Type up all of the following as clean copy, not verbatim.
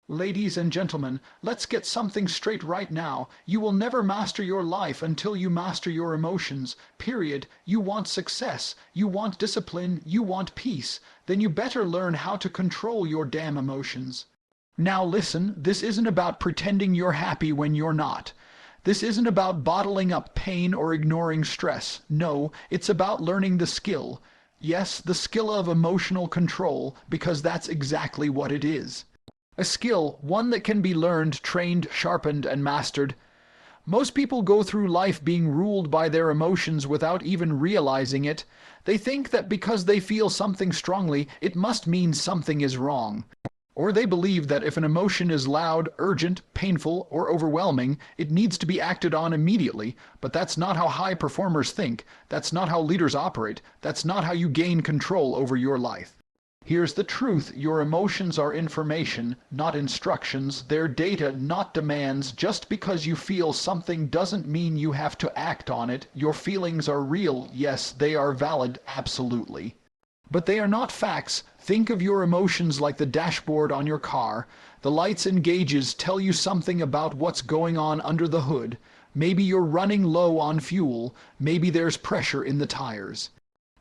Ladies and gentlemen, let's get something straight right now. You will never master your life until you master your emotions. Period. You want success. You want discipline. You want peace. Then you better learn how to control your damn emotions. Now listen, this isn't about pretending you're happy when you're not. This isn't about bottling up pain or ignoring stress. No, it's about learning the skill. Yes, the skill of emotional control, because that's exactly what it is. A skill, one that can be learned, trained, sharpened, and mastered. Most people go through life being ruled by their emotions without even realizing it. They think that because they feel something strongly, it must mean something is wrong. Or they believe that if an emotion is loud, urgent, painful, or overwhelming, it needs to be acted on immediately. But that's not how high performers think. That's not how leaders operate. That's not how you gain control over your life. Here's the truth. Your emotions are information, not instructions. They're data, not demands. Just because you feel something doesn't mean you have to act on it. Your feelings are real. Yes, they are valid, absolutely. But they are not facts. Think of your emotions like the dashboard on your car. The lights and gauges tell you something about what's going on under the hood. Maybe you're running low on fuel. Maybe there's pressure in the tires.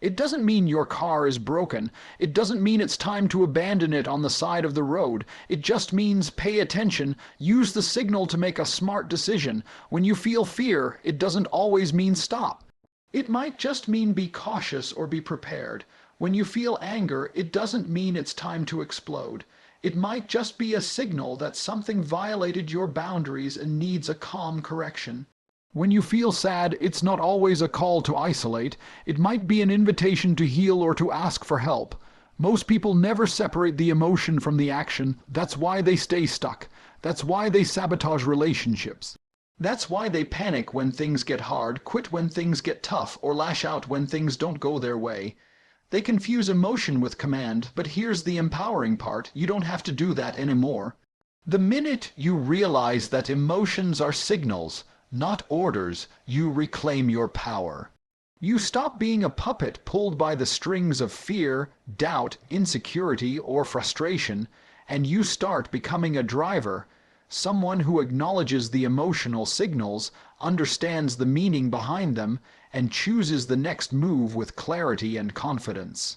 It doesn't mean your car is broken. It doesn't mean it's time to abandon it on the side of the road. It just means pay attention. Use the signal to make a smart decision. When you feel fear, it doesn't always mean stop. It might just mean be cautious or be prepared. When you feel anger, it doesn't mean it's time to explode. It might just be a signal that something violated your boundaries and needs a calm correction. When you feel sad, it's not always a call to isolate. It might be an invitation to heal or to ask for help. Most people never separate the emotion from the action. That's why they stay stuck. That's why they sabotage relationships. That's why they panic when things get hard, quit when things get tough, or lash out when things don't go their way. They confuse emotion with command, but here's the empowering part. You don't have to do that anymore. The minute you realize that emotions are signals, not orders, you reclaim your power. You stop being a puppet pulled by the strings of fear, doubt, insecurity, or frustration, and you start becoming a driver, someone who acknowledges the emotional signals, understands the meaning behind them, and chooses the next move with clarity and confidence.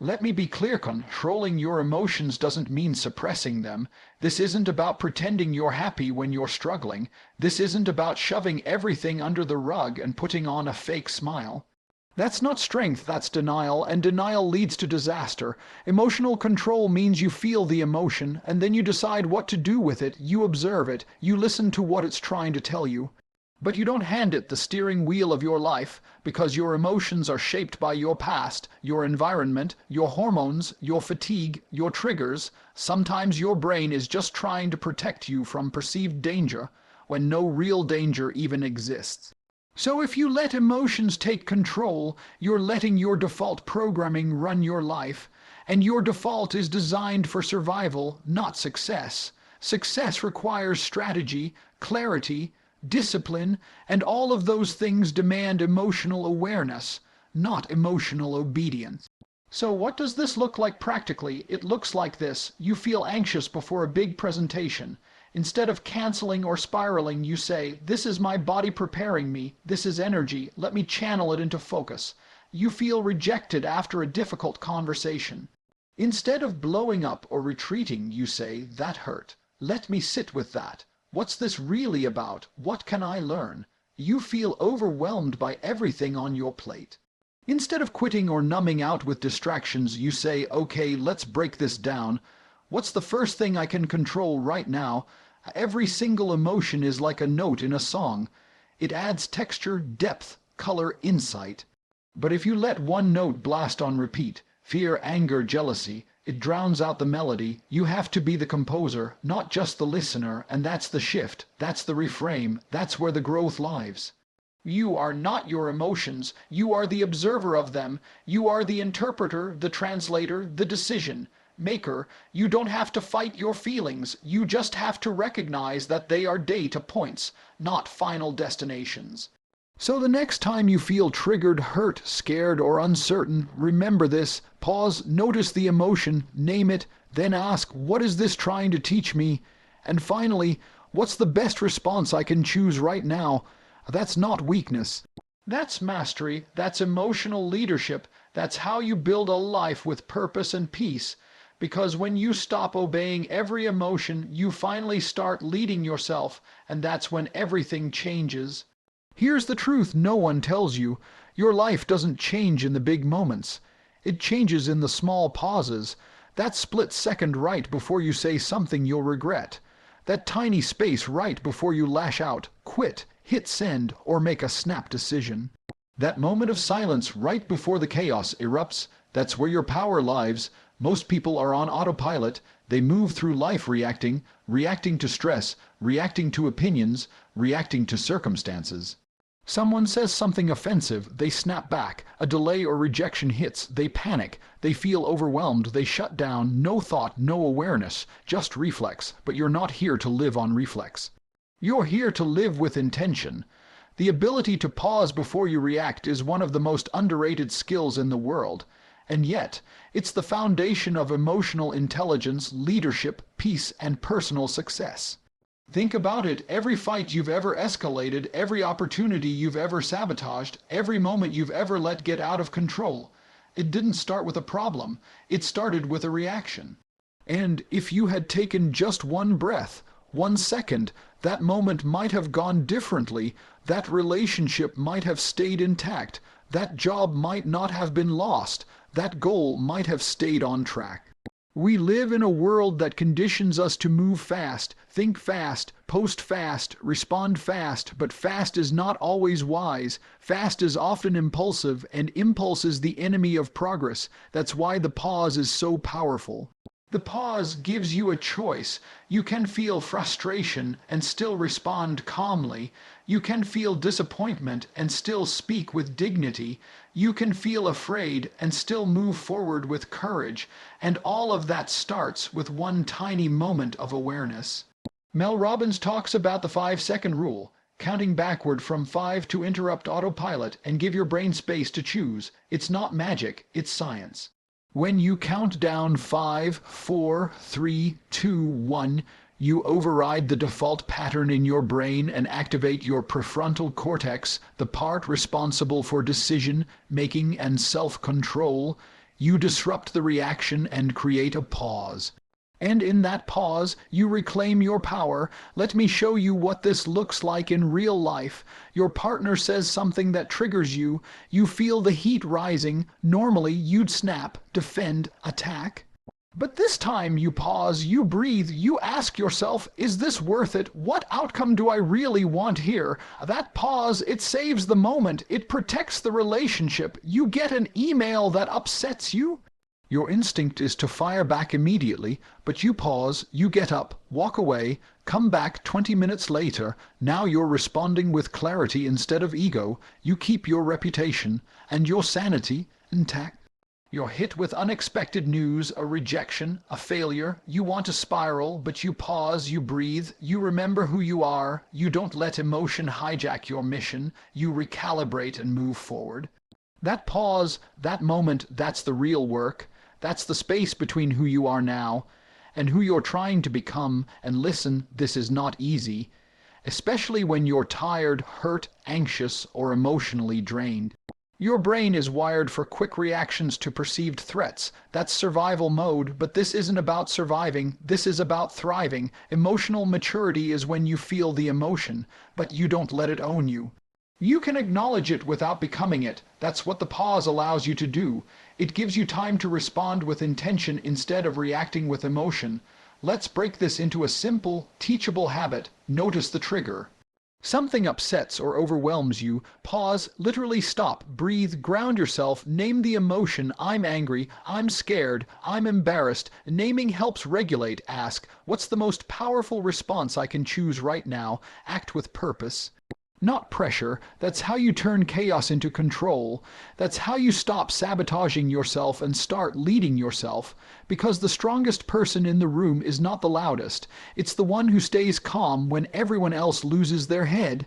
Let me be clear, controlling your emotions doesn't mean suppressing them. This isn't about pretending you're happy when you're struggling. This isn't about shoving everything under the rug and putting on a fake smile. That's not strength, that's denial, and denial leads to disaster. Emotional control means you feel the emotion, and then you decide what to do with it. You observe it. You listen to what it's trying to tell you. But you don't hand it the steering wheel of your life, because your emotions are shaped by your past, your environment, your hormones, your fatigue, your triggers. Sometimes your brain is just trying to protect you from perceived danger, when no real danger even exists. So if you let emotions take control, you're letting your default programming run your life, and your default is designed for survival, not success. Success requires strategy, clarity, discipline, and all of those things demand emotional awareness, not emotional obedience. So what does this look like practically? It looks like this. You feel anxious before a big presentation. Instead of canceling or spiraling, you say, "This is my body preparing me. This is energy. Let me channel it into focus." You feel rejected after a difficult conversation. Instead of blowing up or retreating, you say, "That hurt. Let me sit with that. What's this really about? What can I learn?" You feel overwhelmed by everything on your plate. Instead of quitting or numbing out with distractions, you say, "Okay, let's break this down. What's the first thing I can control right now?" Every single emotion is like a note in a song. It adds texture, depth, color, insight. But if you let one note blast on repeat, fear, anger, jealousy, it drowns out the melody. You have to be the composer, not just the listener, and that's the shift, that's the reframe, that's where the growth lies. You are not your emotions. You are the observer of them. You are the interpreter, the translator, the decision maker. You don't have to fight your feelings. You just have to recognize that they are data points, not final destinations. So the next time you feel triggered, hurt, scared, or uncertain, remember this. Pause, notice the emotion, name it, Then ask, what is this trying to teach me? And finally, what's the best response I can choose right now? That's not weakness. That's mastery. That's emotional leadership. That's how you build a life with purpose and peace. Because when you stop obeying every emotion, you finally start leading yourself, and that's when everything changes. Here's the truth no one tells you. Your life doesn't change in the big moments. It changes in the small pauses. That split second right before you say something you'll regret. That tiny space right before you lash out, quit, hit send, or make a snap decision. That moment of silence right before the chaos erupts, that's where your power lies. Most people are on autopilot. They move through life reacting to stress, reacting to opinions, reacting to circumstances. Someone says something offensive, they snap back. A delay or rejection hits, they panic. They feel overwhelmed, they shut down. No thought, no awareness, just reflex. But you're not here to live on reflex. You're here to live with intention. The ability to pause before you react is one of the most underrated skills in the world. And yet, it's the foundation of emotional intelligence, leadership, peace, and personal success. Think about it. Every fight you've ever escalated, every opportunity you've ever sabotaged, every moment you've ever let get out of control, it didn't start with a problem. It started with a reaction. And if you had taken just one breath, 1 second, that moment might have gone differently. That relationship might have stayed intact. That job might not have been lost. That goal might have stayed on track. We live in a world that conditions us to move fast, think fast, post fast, respond fast, but fast is not always wise. Fast is often impulsive, and impulse is the enemy of progress. That's why the pause is so powerful. The pause gives you a choice. You can feel frustration and still respond calmly. You can feel disappointment and still speak with dignity. You can feel afraid and still move forward with courage. And all of that starts with one tiny moment of awareness. Mel Robbins talks about the 5-second rule, counting backward from 5 to interrupt autopilot and give your brain space to choose. It's not magic, it's science. When you count down 5, 4, 3, 2, 1, you override the default pattern in your brain and activate your prefrontal cortex, the part responsible for decision making and self-control. You disrupt the reaction and create a pause. And in that pause, you reclaim your power. Let me show you what this looks like in real life. Your partner says something that triggers you. You feel the heat rising. Normally, you'd snap, defend, attack. But this time you pause, you breathe, you ask yourself, is this worth it? What outcome do I really want here? That pause, it saves the moment. It protects the relationship. You get an email that upsets you. Your instinct is to fire back immediately, but you pause, you get up, walk away, come back 20 minutes later. Now you're responding with clarity instead of ego. You keep your reputation and your sanity intact. You're hit with unexpected news, a rejection, a failure. You want to spiral, but you pause, you breathe, you remember who you are. You don't let emotion hijack your mission. You recalibrate and move forward. That pause, that moment, that's the real work. That's the space between who you are now and who you're trying to become. And listen, this is not easy, especially when you're tired, hurt, anxious, or emotionally drained. Your brain is wired for quick reactions to perceived threats. That's survival mode, but this isn't about surviving. This is about thriving. Emotional maturity is when you feel the emotion, but you don't let it own you. You can acknowledge it without becoming it. That's what the pause allows you to do. It gives you time to respond with intention instead of reacting with emotion. Let's break this into a simple, teachable habit. Notice the trigger. Something upsets or overwhelms you. Pause, literally stop, breathe, ground yourself, name the emotion. I'm angry, I'm scared, I'm embarrassed. Naming helps regulate. Ask, what's the most powerful response I can choose right now? Act with purpose. Not pressure. That's how you turn chaos into control. That's how you stop sabotaging yourself and start leading yourself. Because the strongest person in the room is not the loudest. It's the one who stays calm when everyone else loses their head.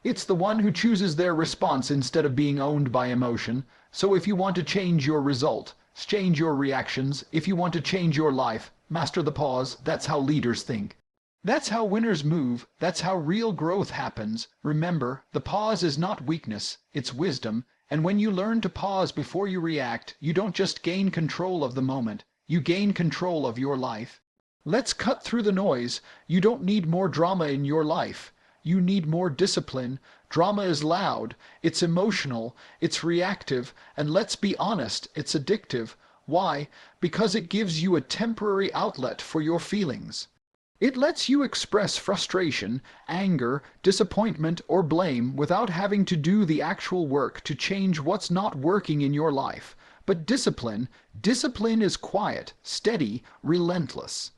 It's the one who chooses their response instead of being owned by emotion. So if you want to change your result, change your reactions. If you want to change your life, Master the pause. That's how leaders think. That's how winners move. That's how real growth happens. Remember, the pause is not weakness, it's wisdom. And when you learn to pause before you react, you don't just gain control of the moment, you gain control of your life. Let's cut through the noise. You don't need more drama in your life. You need more discipline. Drama is loud, it's emotional, it's reactive, and let's be honest, it's addictive. Why? Because it gives you a temporary outlet for your feelings. It lets you express frustration, anger, disappointment, or blame without having to do the actual work to change what's not working in your life. But discipline is quiet, steady, relentless.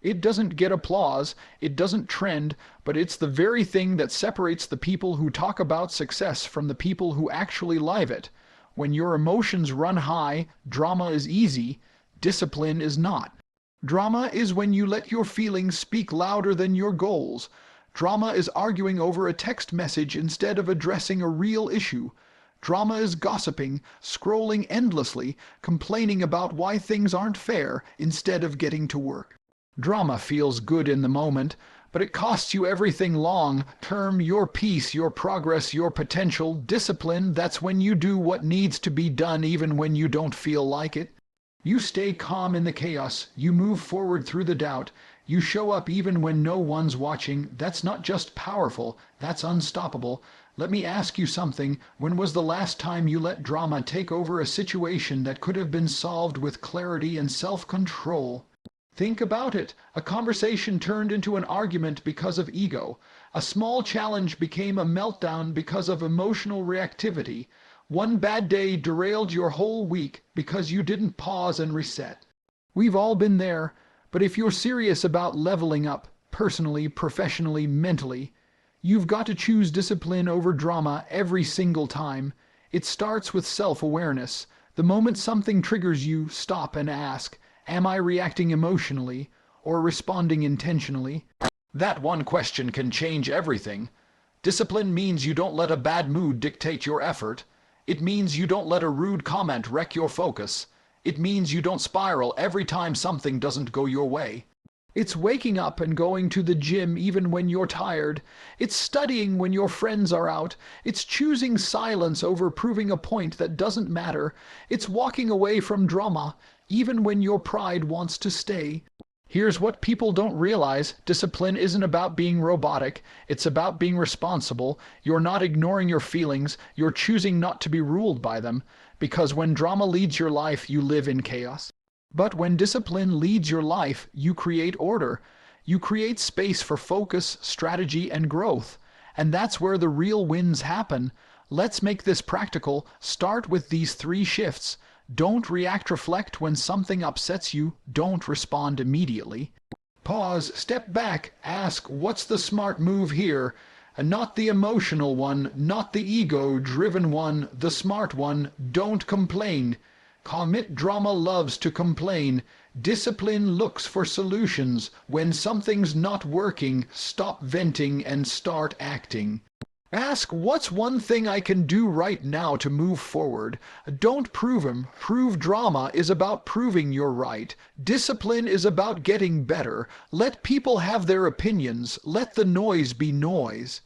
It doesn't get applause, it doesn't trend, but it's the very thing that separates the people who talk about success from the people who actually live it. When your emotions run high, drama is easy, discipline is not. Drama is when you let your feelings speak louder than your goals. Drama is arguing over a text message instead of addressing a real issue. Drama is gossiping, scrolling endlessly, complaining about why things aren't fair instead of getting to work. Drama feels good in the moment, but it costs you everything long term, your peace, your progress, your potential. Discipline, that's when you do what needs to be done even when you don't feel like it. You stay calm in the chaos, you move forward through the doubt, you show up even when no one's watching. That's not just powerful, that's unstoppable. Let me ask you something. When was the last time you let drama take over a situation that could have been solved with clarity and self-control? Think about it. A conversation turned into an argument because of ego. A small challenge became a meltdown because of emotional reactivity. One bad day derailed your whole week because you didn't pause and reset. We've all been there, but if you're serious about leveling up, personally, professionally, mentally, you've got to choose discipline over drama every single time. It starts with self-awareness. The moment something triggers you, stop and ask, am I reacting emotionally or responding intentionally? That one question can change everything. Discipline means you don't let a bad mood dictate your effort. It means you don't let a rude comment wreck your focus. It means you don't spiral every time something doesn't go your way. It's waking up and going to the gym even when you're tired. It's studying when your friends are out. It's choosing silence over proving a point that doesn't matter. It's walking away from drama even when your pride wants to stay. Here's what people don't realize. Discipline isn't about being robotic. It's about being responsible. You're not ignoring your feelings. You're choosing not to be ruled by them. Because when drama leads your life, you live in chaos. But when discipline leads your life, you create order. You create space for focus, strategy, and growth. And that's where the real wins happen. Let's make this practical. Start with these 3 shifts. Don't react, reflect when something upsets you. Don't respond immediately. Pause, step back, ask, what's the smart move here? And not the emotional one, not the ego-driven one, the smart one. Don't complain. Commit drama loves to complain. Discipline looks for solutions. When something's not working, stop venting and start acting. Ask, what's one thing I can do right now to move forward? Don't prove 'em. Prove drama is about proving you're right. Discipline is about getting better. Let people have their opinions. Let the noise be noise.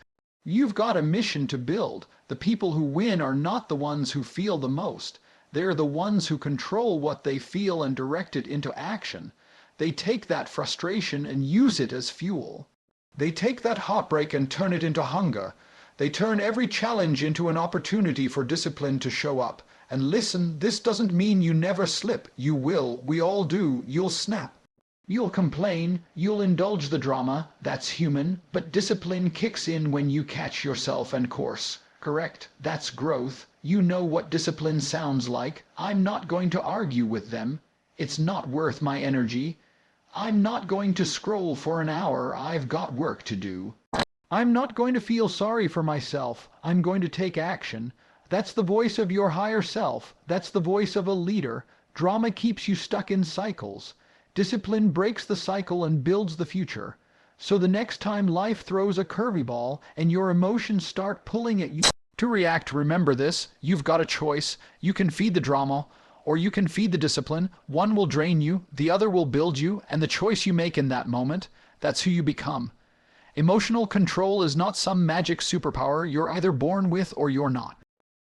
You've got a mission to build. The people who win are not the ones who feel the most. They're the ones who control what they feel and direct it into action. They take that frustration and use it as fuel. They take that heartbreak and turn it into hunger. They turn every challenge into an opportunity for discipline to show up. And listen, this doesn't mean you never slip. You will. We all do. You'll snap. You'll complain. You'll indulge the drama. That's human. But discipline kicks in when you catch yourself and course. Correct? That's growth. You know what discipline sounds like. I'm not going to argue with them. It's not worth my energy. I'm not going to scroll for an hour. I've got work to do. I'm not going to feel sorry for myself. I'm going to take action. That's the voice of your higher self. That's the voice of a leader. Drama keeps you stuck in cycles. Discipline breaks the cycle and builds the future. So the next time life throws a curvy ball and your emotions start pulling at you to react, remember this. You've got a choice. You can feed the drama or you can feed the discipline. One will drain you, the other will build you, and the choice you make in that moment, that's who you become. Emotional control is not some magic superpower you're either born with or you're not.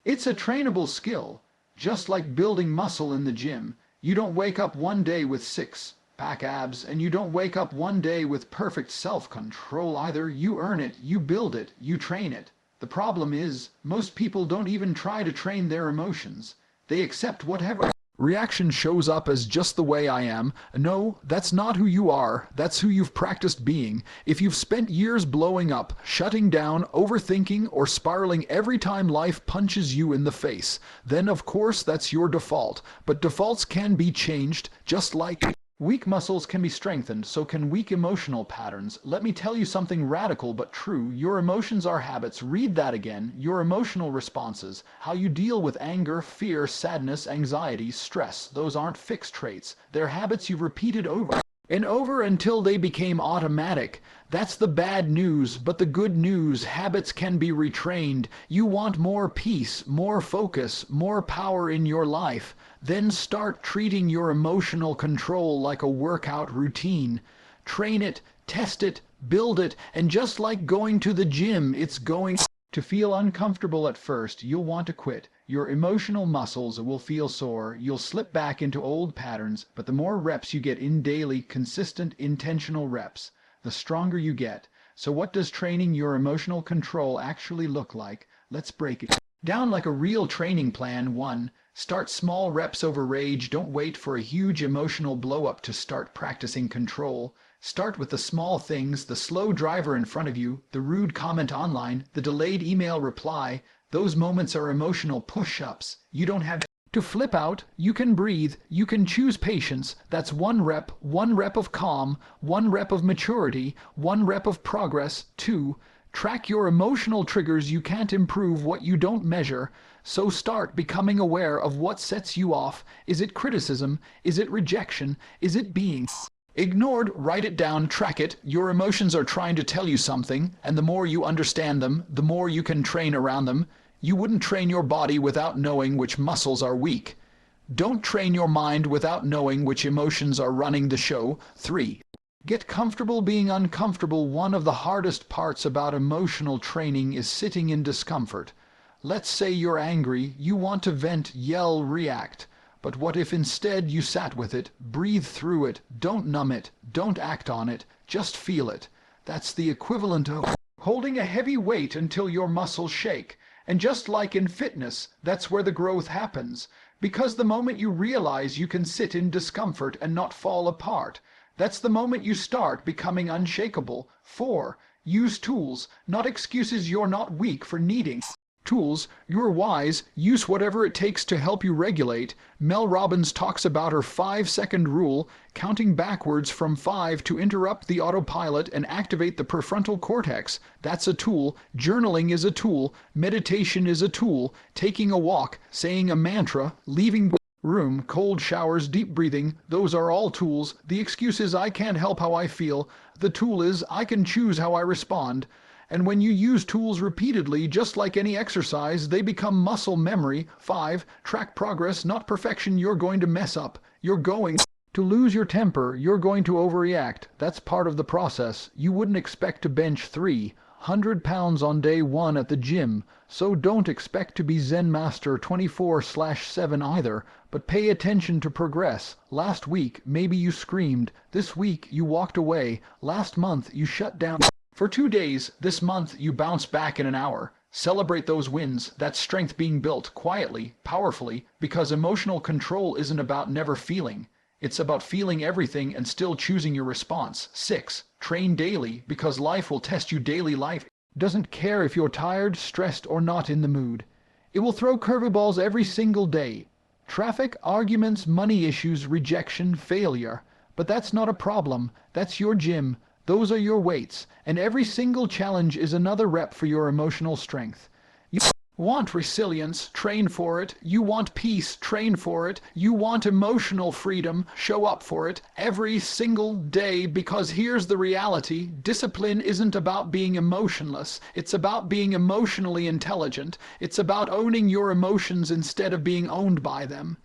It's a trainable skill, just like building muscle in the gym. You don't wake up one day with six-pack abs, and you don't wake up one day with perfect self-control either. You earn it, you build it, you train it. The problem is, most people don't even try to train their emotions. They accept whatever reaction shows up as just the way I am. No, that's not who you are. That's who you've practiced being. If you've spent years blowing up, shutting down, overthinking, or spiraling every time life punches you in the face, then of course that's your default. But defaults can be changed, just like weak muscles can be strengthened, so can weak emotional patterns. Let me tell you something radical but true. Your emotions are habits. Read that again. Your emotional responses, how you deal with anger, fear, sadness, anxiety, stress, those aren't fixed traits. They're habits you've repeated over and over until they became automatic. That's the bad news, but the good news, habits can be retrained. You want more peace, more focus, more power in your life. Then start treating your emotional control like a workout routine. Train it, test it, build it, and just like going to the gym, it's going to feel uncomfortable at first. You'll want to quit. Your emotional muscles will feel sore. You'll slip back into old patterns, but the more reps you get in daily, consistent, intentional reps, the stronger you get. So what does training your emotional control actually look like? Let's break it down like a real training plan. 1. Start small. Reps over rage. Don't wait for a huge emotional blow-up to start practicing control. Start with the small things, the slow driver in front of you, the rude comment online, the delayed email reply. Those moments are emotional push-ups. You don't have to flip out. You can breathe. You can choose patience. That's 1 rep of calm, 1 rep of maturity, 1 rep of progress. 2. Track your emotional triggers. You can't improve what you don't measure. So start becoming aware of what sets you off. Is it criticism? Is it rejection? Is it being ignored? Write it down, track it. Your emotions are trying to tell you something, and the more you understand them, the more you can train around them. You wouldn't train your body without knowing which muscles are weak. Don't train your mind without knowing which emotions are running the show. 3. Get comfortable being uncomfortable. One of the hardest parts about emotional training is sitting in discomfort. Let's say you're angry, you want to vent, yell, react. But what if instead you sat with it, breathe through it, don't numb it, don't act on it, just feel it? That's the equivalent of holding a heavy weight until your muscles shake. And just like in fitness, that's where the growth happens. Because the moment you realize you can sit in discomfort and not fall apart, that's the moment you start becoming unshakable. 4. Use tools, not excuses. You're not weak for needing tools. You're wise. Use whatever it takes to help you regulate. Mel Robbins talks about her 5-second rule, counting backwards from 5 to interrupt the autopilot and activate the prefrontal cortex. That's a tool. Journaling is a tool. Meditation is a tool. Taking a walk, saying a mantra, leaving the room, cold showers, deep breathing, those are all tools. The excuse is I can't help how I feel. The tool is I can choose how I respond. And when you use tools repeatedly, just like any exercise, they become muscle memory. 5. Track progress, not perfection. You're going to mess up. You're going to lose your temper. You're going to overreact. That's part of the process. You wouldn't expect to bench 300 pounds on day 1 at the gym, so don't expect to be Zen Master 24/7 either, but pay attention to progress. Last week, maybe you screamed. This week, you walked away. Last month, you shut down for 2 days. This month, you bounce back in an hour. Celebrate those wins. That's strength being built quietly, powerfully, because emotional control isn't about never feeling. It's about feeling everything and still choosing your response. 6. Train daily, because life will test you daily. Life doesn't care if you're tired, stressed, or not in the mood. It will throw curveballs every single day. Traffic, arguments, money issues, rejection, failure. But that's not a problem. That's your gym. Those are your weights, and every single challenge is another rep for your emotional strength. You want resilience, train for it. You want peace, train for it. You want emotional freedom, show up for it every single day, because here's the reality. Discipline isn't about being emotionless. It's about being emotionally intelligent. It's about owning your emotions instead of being owned by them.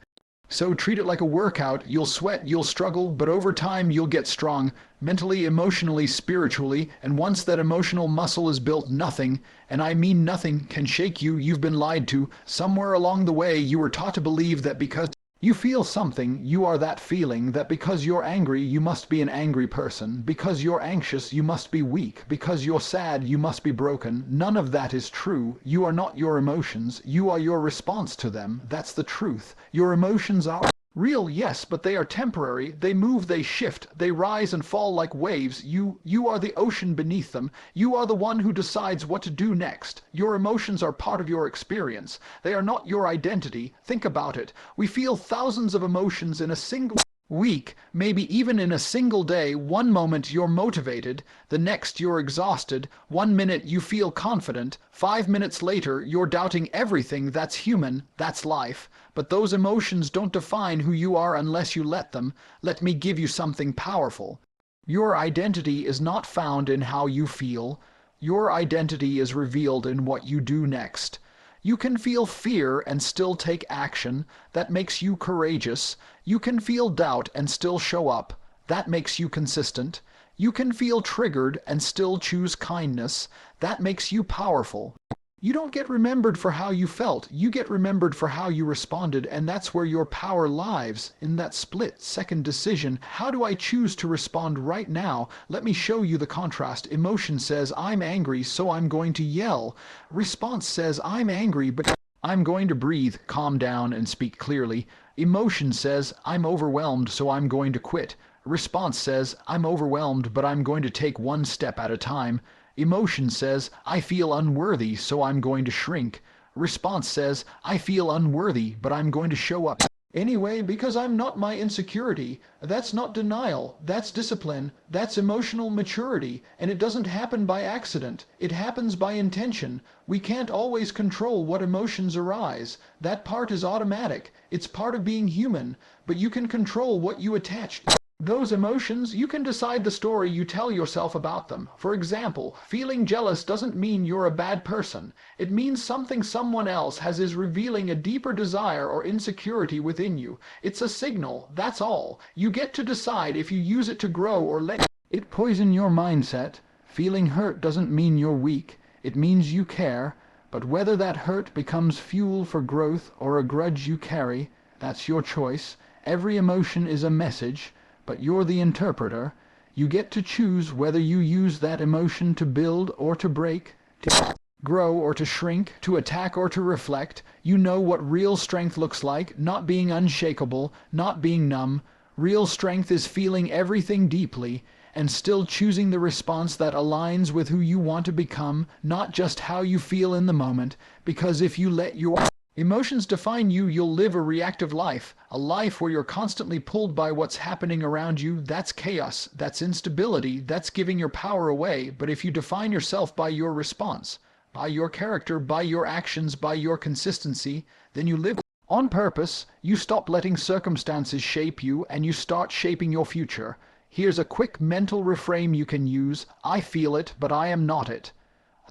So treat it like a workout. You'll sweat, you'll struggle, but over time you'll get strong, mentally, emotionally, spiritually, and once that emotional muscle is built, nothing, and I mean nothing, can shake you. You've been lied to. Somewhere along the way you were taught to believe that because you feel something, you are that feeling, that because you're angry, you must be an angry person, because you're anxious, you must be weak, because you're sad, you must be broken. None of that is true. You are not your emotions, you are your response to them. That's the truth. Your emotions are real, yes, but they are temporary. They move, they shift, they rise and fall like waves. You are the ocean beneath them. You are the one who decides what to do next. Your emotions are part of your experience. They are not your identity. Think about it. We feel thousands of emotions in a single week, maybe even in a single day. One moment you're motivated, the next you're exhausted. 1 minute you feel confident, 5 minutes later you're doubting everything. That's human, that's life. But those emotions don't define who you are unless you let them. Let me give you something powerful. Your identity is not found in how you feel. Your identity is revealed in what you do next. You can feel fear and still take action. That makes you courageous. You can feel doubt and still show up. That makes you consistent. You can feel triggered and still choose kindness. That makes you powerful. You don't get remembered for how you felt. You get remembered for how you responded, and that's where your power lies, in that split-second decision. How do I choose to respond right now? Let me show you the contrast. Emotion says, I'm angry, so I'm going to yell. Response says, I'm angry, but I'm going to breathe, calm down, and speak clearly. Emotion says, I'm overwhelmed, so I'm going to quit. Response says, I'm overwhelmed, but I'm going to take one step at a time. Emotion says, I feel unworthy, so I'm going to shrink. Response says, I feel unworthy, but I'm going to show up anyway because I'm not my insecurity. That's not denial. That's discipline. That's emotional maturity. And it doesn't happen by accident. It happens by intention. We can't always control what emotions arise. That part is automatic. It's part of being human. But you can control what you attach to those emotions. You can decide the story you tell yourself about them. For example, feeling jealous doesn't mean you're a bad person. It means something someone else has is revealing a deeper desire or insecurity within you. It's a signal, that's all. You get to decide if you use it to grow or let it poison your mindset. Feeling hurt doesn't mean you're weak. It means you care. But whether that hurt becomes fuel for growth or a grudge you carry, that's your choice. Every emotion is a message, but you're the interpreter. You get to choose whether you use that emotion to build or to break, to grow or to shrink, to attack or to reflect. You know what real strength looks like, not being unshakable, not being numb. Real strength is feeling everything deeply and still choosing the response that aligns with who you want to become, not just how you feel in the moment. Because if you let your emotions define you, you'll live a reactive life, a life where you're constantly pulled by what's happening around you. That's chaos, that's instability, that's giving your power away. But if you define yourself by your response, by your character, by your actions, by your consistency, then you live on purpose. You stop letting circumstances shape you and you start shaping your future. Here's a quick mental reframe you can use. I feel it, but I am not it.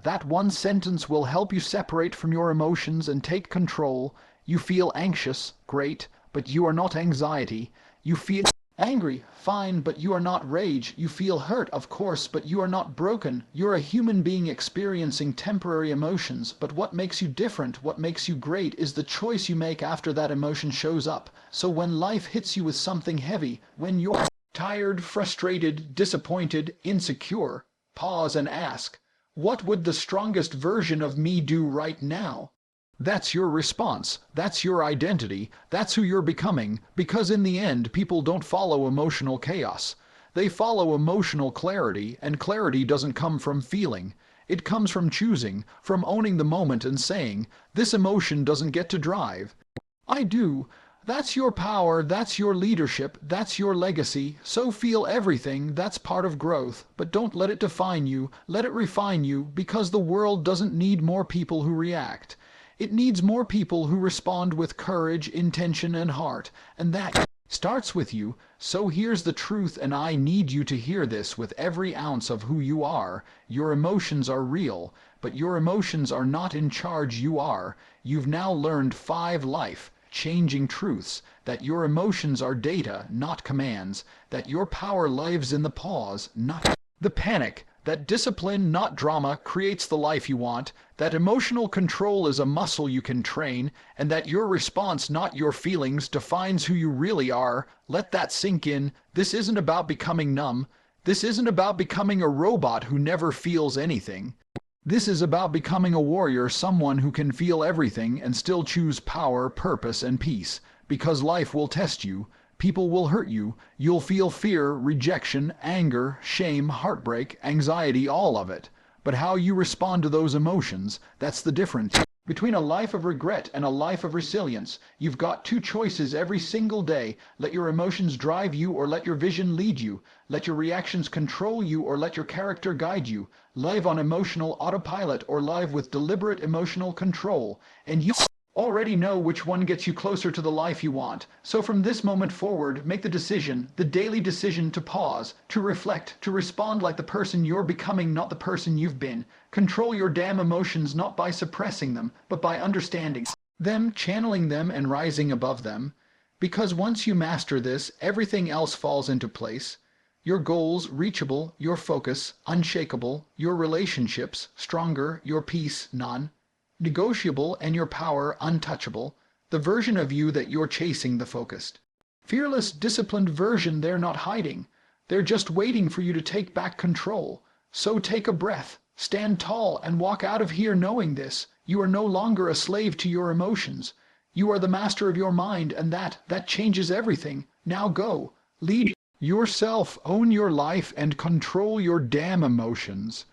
That one sentence will help you separate from your emotions and take control. You feel anxious, great, but you are not anxiety. You feel angry, fine, but you are not rage. You feel hurt, of course, but you are not broken. You're a human being experiencing temporary emotions, but what makes you different, what makes you great, is the choice you make after that emotion shows up. So when life hits you with something heavy, when you're tired, frustrated, disappointed, insecure, pause and ask, what would the strongest version of me do right now? That's your response. That's your identity. That's who you're becoming. Because in the end, people don't follow emotional chaos. They follow emotional clarity, and clarity doesn't come from feeling. It comes from choosing, from owning the moment and saying, this emotion doesn't get to drive. I do. That's your power, that's your leadership, that's your legacy. So feel everything, that's part of growth. But don't let it define you, let it refine you, because the world doesn't need more people who react. It needs more people who respond with courage, intention, and heart. And that starts with you. So here's the truth, and I need you to hear this with every ounce of who you are. Your emotions are real, but your emotions are not in charge. You are. You've now learned 5 life life-changing truths, that your emotions are data, not commands, that your power lives in the pause, not the panic, that discipline, not drama, creates the life you want, that emotional control is a muscle you can train, and that your response, not your feelings, defines who you really are. Let that sink in. This isn't about becoming numb. This isn't about becoming a robot who never feels anything. This is about becoming a warrior, someone who can feel everything and still choose power, purpose, and peace. Because life will test you. People will hurt you. You'll feel fear, rejection, anger, shame, heartbreak, anxiety, all of it. But how you respond to those emotions, that's the difference. Between a life of regret and a life of resilience, you've got two choices every single day. Let your emotions drive you or let your vision lead you. Let your reactions control you or let your character guide you. Live on emotional autopilot or live with deliberate emotional control. And you already know which one gets you closer to the life you want. So from this moment forward, make the decision, the daily decision to pause, to reflect, to respond like the person you're becoming, not the person you've been. Control your damn emotions not by suppressing them, but by understanding them, channeling them, and rising above them. Because once you master this, everything else falls into place. Your goals reachable, your focus unshakable, your relationships stronger, your peace none. Negotiable, and your power untouchable, the version of you that you're chasing, the focused, fearless, disciplined version they're not hiding. They're just waiting for you to take back control. So take a breath, stand tall, and walk out of here knowing this. You are no longer a slave to your emotions. You are the master of your mind, and that changes everything. Now go, lead yourself, own your life, and control your damn emotions.